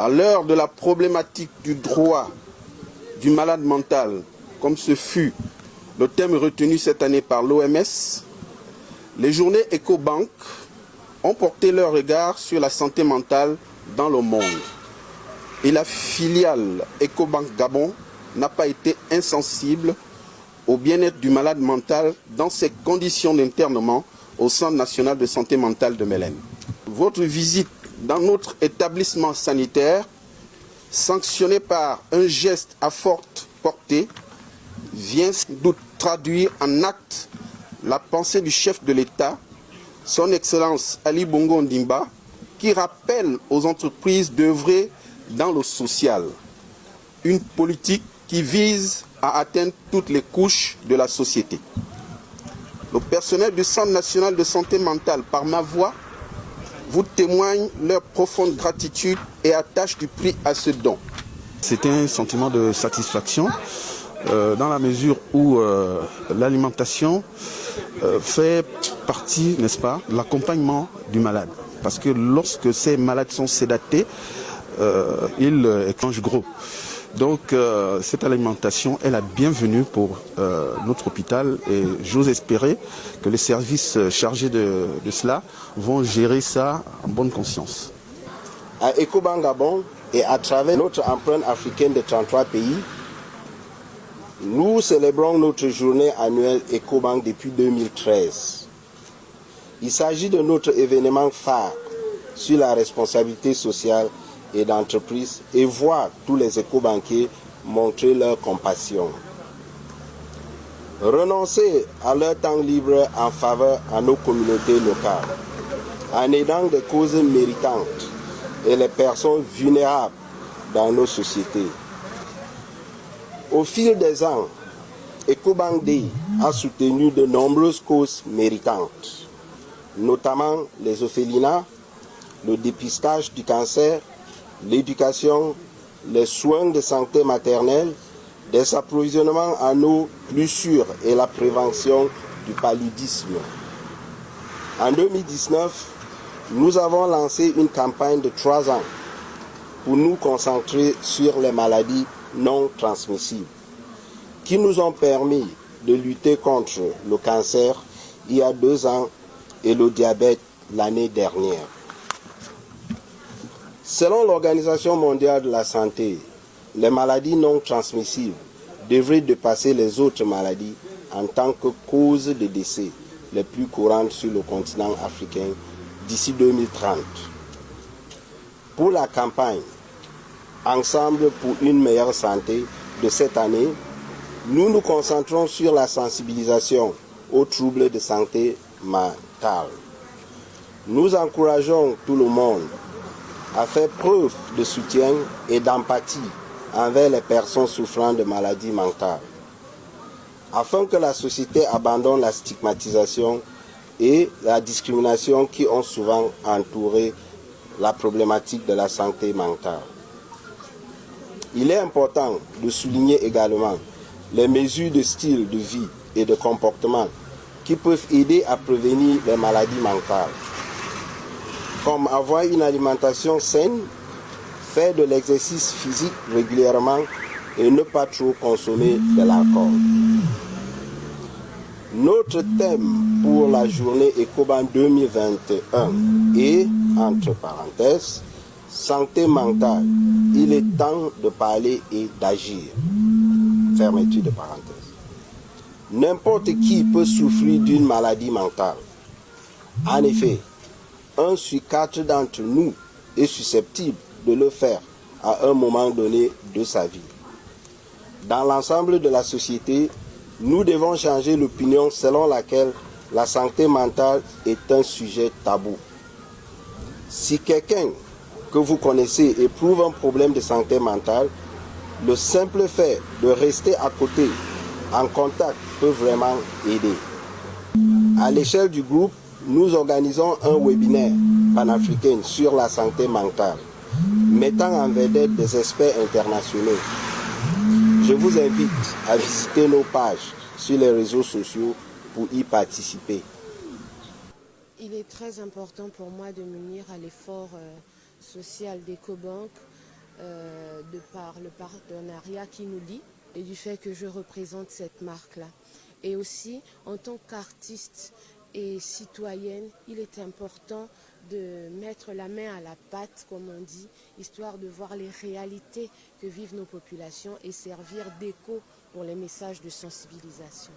À l'heure de la problématique du droit du malade mental, comme ce fut le thème retenu cette année par l'OMS, les journées EcoBank ont porté leur regard sur la santé mentale dans le monde. Et la filiale EcoBank Gabon n'a pas été insensible au bien-être du malade mental dans ses conditions d'internement au Centre national de santé mentale de Mélène. Votre visite dans notre établissement sanitaire, sanctionnée par un geste à forte portée, vient nous traduire en acte la pensée du chef de l'État, son Excellence Ali Bongo Ondimba, qui rappelle aux entreprises d'œuvrer dans le social. Une politique qui vise à atteindre toutes les couches de la société. Le personnel du Centre national de santé mentale, par ma voix, vous témoigne leur profonde gratitude et attache du prix à ce don. C'était un sentiment de satisfaction dans la mesure où l'alimentation fait partie, n'est-ce pas, de l'accompagnement du malade. Parce que lorsque ces malades sont sédatés, ils mangent gros. Donc cette alimentation est la bienvenue pour notre hôpital et j'ose espérer que les services chargés de cela vont gérer ça en bonne conscience. À EcoBank Gabon et à travers notre empreinte africaine de 33 pays, nous célébrons notre journée annuelle EcoBank depuis 2013. Il s'agit de notre événement phare sur la responsabilité sociale et d'entreprise et voir tous les éco-banquiers montrer leur compassion. Renoncer à leur temps libre en faveur à nos communautés locales, en aidant des causes méritantes et les personnes vulnérables dans nos sociétés. Au fil des ans, EcoBank Day a soutenu de nombreuses causes méritantes, notamment les orphelinats, le dépistage du cancer, l'éducation, les soins de santé maternelle, des approvisionnements en eau plus sûrs et la prévention du paludisme. En 2019, nous avons lancé une campagne de 3 ans pour nous concentrer sur les maladies non transmissibles qui nous ont permis de lutter contre le cancer il y a 2 ans et le diabète l'année dernière. Selon l'Organisation mondiale de la santé, les maladies non transmissibles devraient dépasser les autres maladies en tant que cause de décès les plus courantes sur le continent africain d'ici 2030. Pour la campagne Ensemble pour une meilleure santé de cette année, nous nous concentrons sur la sensibilisation aux troubles de santé mentale. Nous encourageons tout le monde à faire preuve de soutien et d'empathie envers les personnes souffrant de maladies mentales, afin que la société abandonne la stigmatisation et la discrimination qui ont souvent entouré la problématique de la santé mentale. Il est important de souligner également les mesures de style de vie et de comportement qui peuvent aider à prévenir les maladies mentales, comme avoir une alimentation saine, faire de l'exercice physique régulièrement et ne pas trop consommer de l'alcool. Notre thème pour la journée EcoBank 2021 est, entre parenthèses, santé mentale. Il est temps de parler et d'agir. Fermeture de parenthèse. N'importe qui peut souffrir d'une maladie mentale. En effet, 1 sur 4 d'entre nous est susceptible de le faire à un moment donné de sa vie. Dans l'ensemble de la société, nous devons changer l'opinion selon laquelle la santé mentale est un sujet tabou. Si quelqu'un que vous connaissez éprouve un problème de santé mentale, le simple fait de rester à côté, en contact, peut vraiment aider. À l'échelle du groupe, nous organisons un webinaire panafricain sur la santé mentale, mettant en vedette des experts internationaux. Je vous invite à visiter nos pages sur les réseaux sociaux pour y participer. Il est très important pour moi de m'unir à l'effort social d'EcoBank de par le partenariat qui nous lie et du fait que je représente cette marque-là. Et aussi, en tant qu'artiste et citoyenne, il est important de mettre la main à la pâte, comme on dit, histoire de voir les réalités que vivent nos populations et servir d'écho pour les messages de sensibilisation.